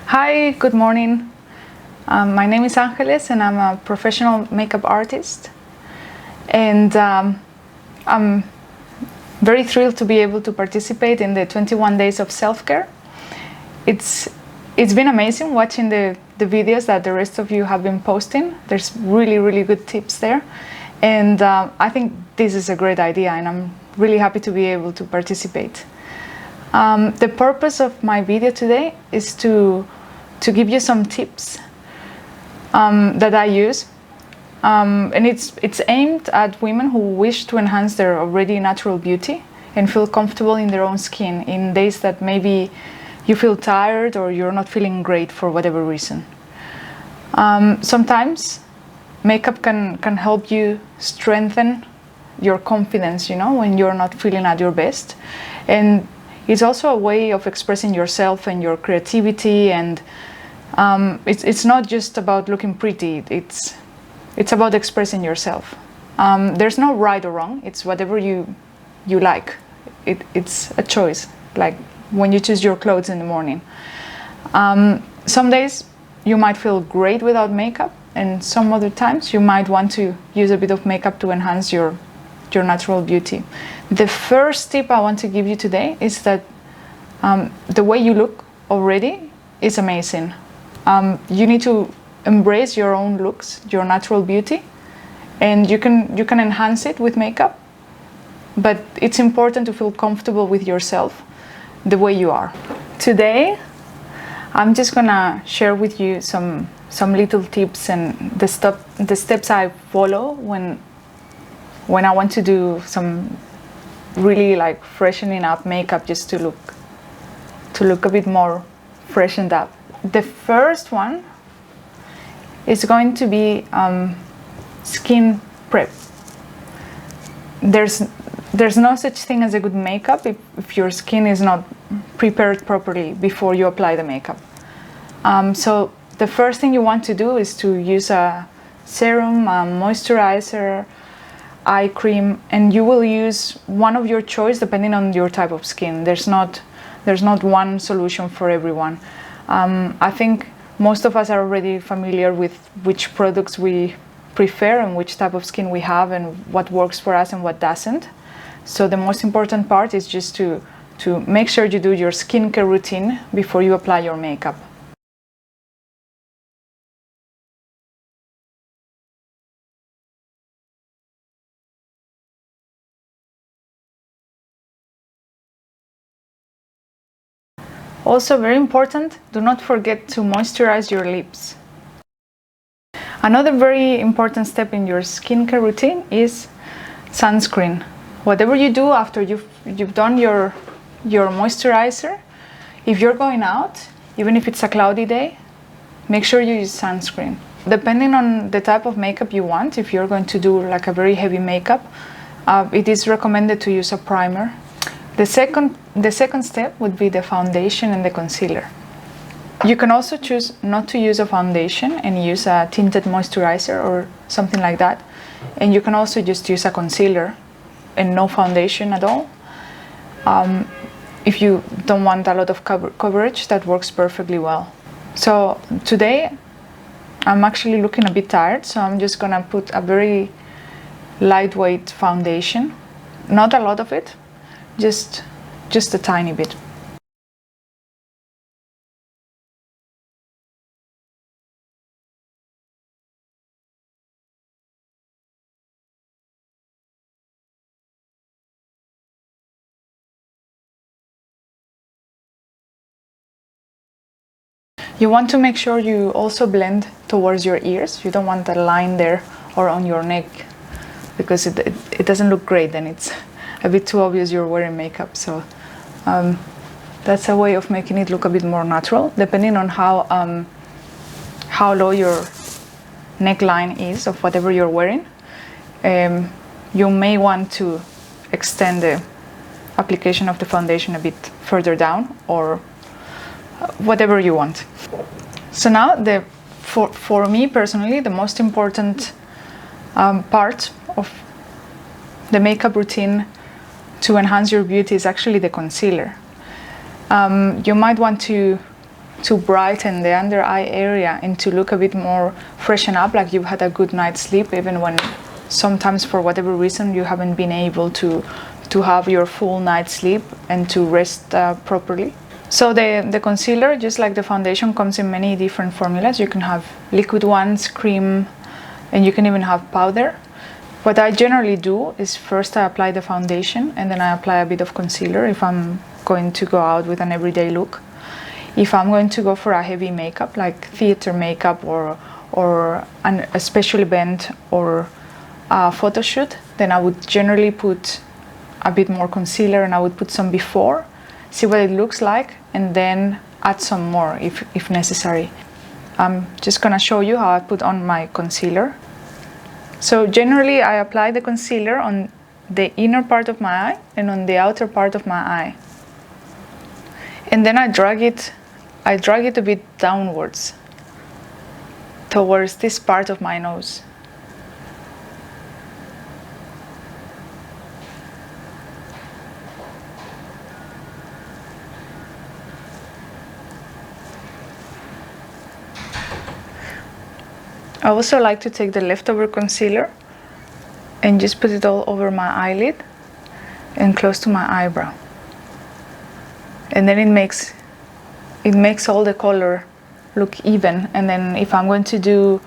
Hi, good morning. My name is Angeles and I'm a professional makeup artist. And I'm very thrilled to be able to participate in the 21 days of self-care. It's been amazing watching the videos that the rest of you have been posting. There's really good tips there. And I think this is a great idea and I'm really happy to be able to participate. The purpose of my video today is to give you some tips that I use, and it's aimed at women who wish to enhance their already natural beauty and feel comfortable in their own skin in days that maybe you feel tired or you're not feeling great for whatever reason. Sometimes makeup can help you strengthen your confidence, when you're not feeling at your best, and it's also a way of expressing yourself and your creativity, and it's not just about looking pretty, it's about expressing yourself. There's no right or wrong, it's whatever you like. It's a choice, like when you choose your clothes in the morning. Some days you might feel great without makeup, and some other times you might want to use a bit of makeup to enhance your natural beauty. The first tip I want to give you today is that the way you look already is amazing. You need to embrace your own looks, your natural beauty, and you can enhance it with makeup, but it's important to feel comfortable with yourself the way you are. Today I'm just gonna share with you some little tips and the steps I follow when I want to do some really like freshening up makeup, just to look a bit more freshened up. The first one is going to be skin prep. There's no such thing as a good makeup if your skin is not prepared properly before you apply the makeup. So the first thing you want to do is to use a serum, a moisturizer, eye cream, and you will use one of your choice depending on your type of skin. There's not one solution for everyone. I think most of us are already familiar with which products we prefer and which type of skin we have and what works for us and what doesn't. So the most important part is just to make sure you do your skincare routine before you apply your makeup. Also very important, do not forget to moisturize your lips. Another very important step in your skincare routine is sunscreen. Whatever you do after you've done your moisturizer, if you're going out, even if it's a cloudy day, make sure you use sunscreen. Depending on the type of makeup you want, if you're going to do like a very heavy makeup, it is recommended to use a primer. The second step would be the foundation and the concealer. You can also choose not to use a foundation and use a tinted moisturizer or something like that. And you can also just use a concealer and no foundation at all. If you don't want a lot of coverage, that works perfectly well. So today I'm actually looking a bit tired, so I'm just gonna put a very lightweight foundation. Not a lot of it, just a tiny bit. You want to make sure you also blend towards your ears. You don't want a line there or on your neck, because it doesn't look great, then it's a bit too obvious you're wearing makeup. So that's a way of making it look a bit more natural, depending on how low your neckline is of whatever you're wearing. You may want to extend the application of the foundation a bit further down, or whatever you want. So now for me personally, the most important part of the makeup routine to enhance your beauty is actually the concealer. You might want to to brighten the under eye area and to look a bit more freshen up, like you've had a good night's sleep, even when sometimes for whatever reason you haven't been able to have your full night's sleep and to rest properly. So the concealer, just like the foundation, comes in many different formulas. You can have liquid ones, cream, and you can even have powder. What I generally do is first I apply the foundation and then I apply a bit of concealer if I'm going to go out with an everyday look. If I'm going to go for a heavy makeup, like theater makeup or an especially event or a photo shoot, then I would generally put a bit more concealer and I would put some before, see what it looks like, and then add some more if necessary. I'm just gonna show you how I put on my concealer. So generally I apply the concealer on the inner part of my eye and on the outer part of my eye. And then I drag it a bit downwards towards this part of my nose. I also like to take the leftover concealer and just put it all over my eyelid and close to my eyebrow. And then it makes all the color look even. And then if I'm going to do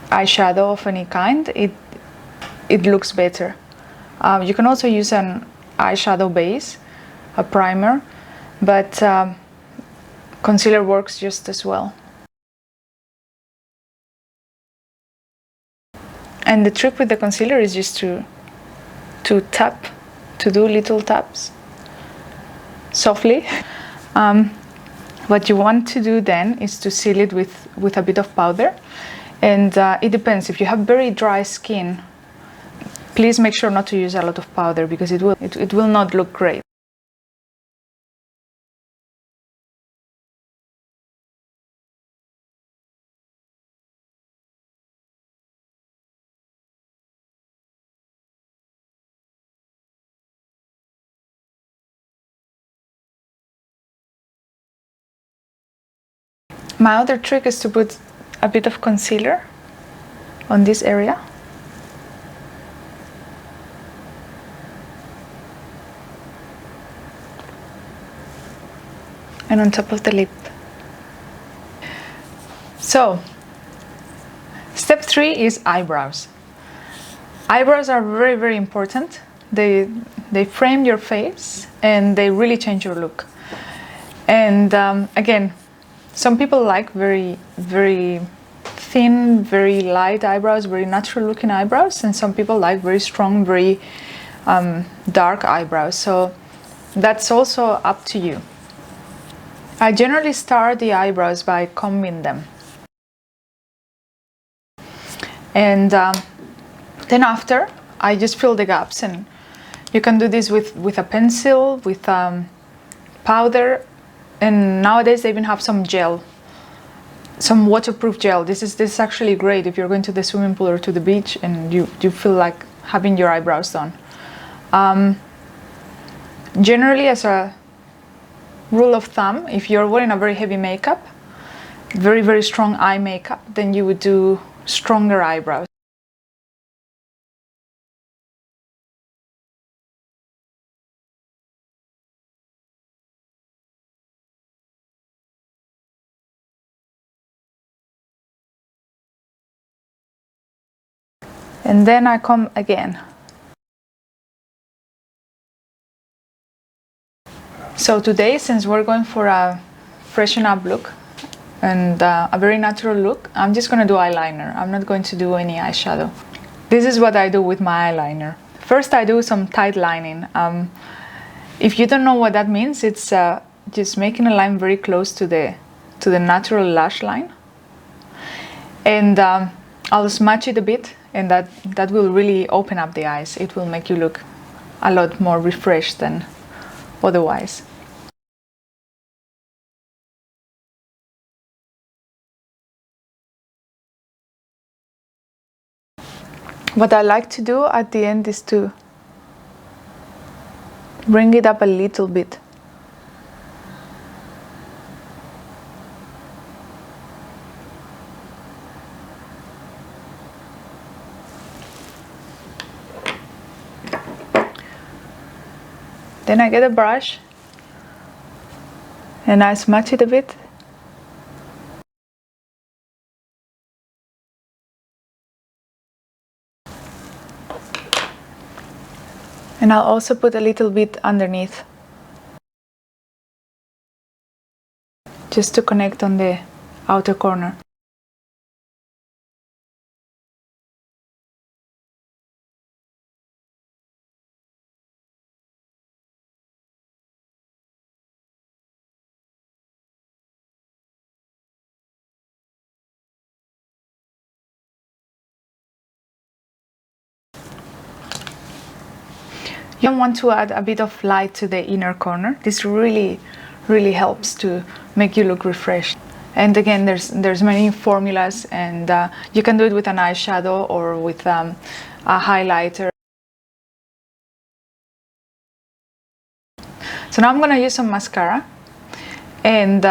eyeshadow of any kind, it looks better. You can also use an eyeshadow base, a primer, but concealer works just as well. And the trick with the concealer is just to tap, to do little taps softly. What you want to do then is to seal it with a bit of powder. And it depends. If you have very dry skin, please make sure not to use a lot of powder because it will not look great. My other trick is to put a bit of concealer on this area. And on top of the lip. So, step 3 is eyebrows. Eyebrows are very, very important. They frame your face and they really change your look. And again, some people like very, very thin, very light eyebrows, very natural looking eyebrows, and some people like very strong, very dark eyebrows. So that's also up to you. I generally start the eyebrows by combing them. And then after, I just fill the gaps, and you can do this with a pencil, with powder, and nowadays they even have some gel, some waterproof gel. This is actually great if you're going to the swimming pool or to the beach and you feel like having your eyebrows done. Generally, as a rule of thumb, if you're wearing a very heavy makeup, very, very strong eye makeup, then you would do stronger eyebrows. And then I come again. So today, since we're going for a freshen up look and a very natural look, I'm just gonna do eyeliner. I'm not going to do any eyeshadow. This is what I do with my eyeliner. First, I do some tight lining. If you don't know what that means, it's just making a line very close to the natural lash line. And I'll smudge it a bit, and that will really open up the eyes. It will make you look a lot more refreshed than otherwise. What I like to do at the end is to bring it up a little bit. Then I get a brush and I smudge it a bit. And I'll also put a little bit underneath, just to connect on the outer corner. You want to add a bit of light to the inner corner. This really helps to make you look refreshed. And again, there's many formulas, and you can do it with an eyeshadow or with a highlighter. So now I'm gonna use some mascara, and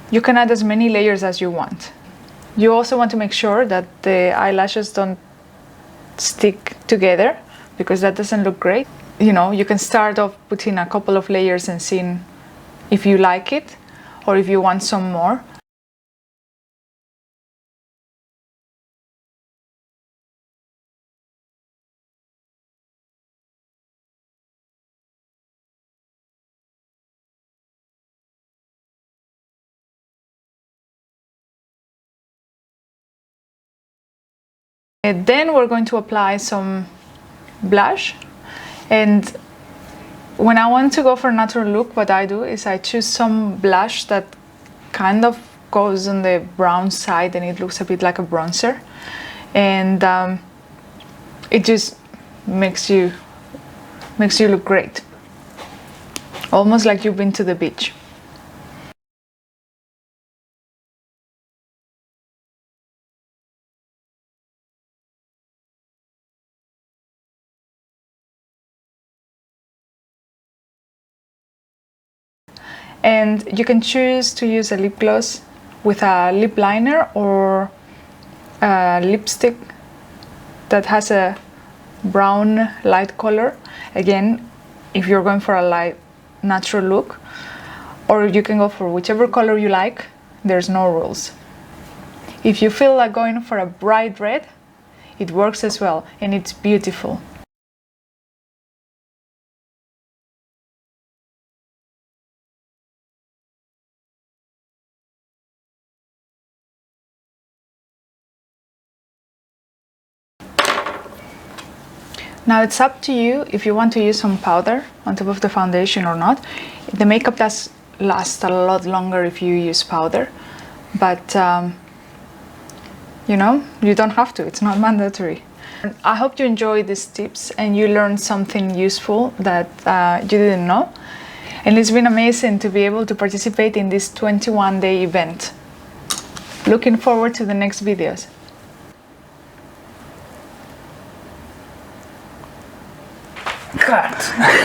you can add as many layers as you want. You also want to make sure that the eyelashes don't stick together, because that doesn't look great. You know, you can start off putting a couple of layers and seeing if you like it or if you want some more. And then we're going to apply some blush, and when I want to go for a natural look, what I do is I choose some blush that kind of goes on the brown side and it looks a bit like a bronzer, and it just makes you look great, almost like you've been to the beach. And you can choose to use a lip gloss with a lip liner or a lipstick that has a brown light color. Again, if you're going for a light natural look, or you can go for whichever color you like. There's no rules. If you feel like going for a bright red, it works as well, and it's beautiful. Now it's up to you if you want to use some powder on top of the foundation or not. The makeup does last a lot longer if you use powder, but you know, you don't have to, it's not mandatory. I hope you enjoyed these tips and you learned something useful that you didn't know. And it's been amazing to be able to participate in this 21-day event. Looking forward to the next videos. Cut.